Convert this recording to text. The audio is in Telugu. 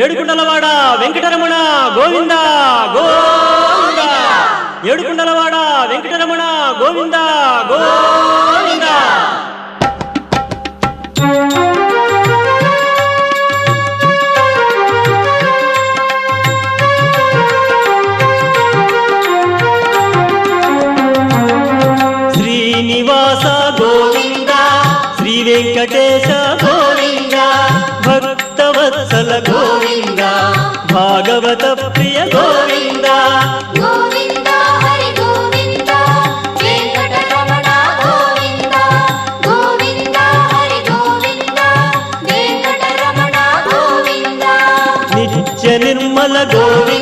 ఏడుకుండలవాడ వెంకటరమణ గోవింద గోవింద. ఏడుకుండలవాడ వెంకటరమణ గోవింద గోవింద. శ్రీనివాస గోవింద, శ్రీ వెంకటేశ గోవింద, భక్తవత్సల గోవింద, భాగవత ప్రియ గోవింద. గోవింద హరి గోవింద, వెంకటరమణ గోవింద. గోవింద హరి గోవింద, వెంకటరమణ గోవింద. నిత్య నిర్మల గోవింద,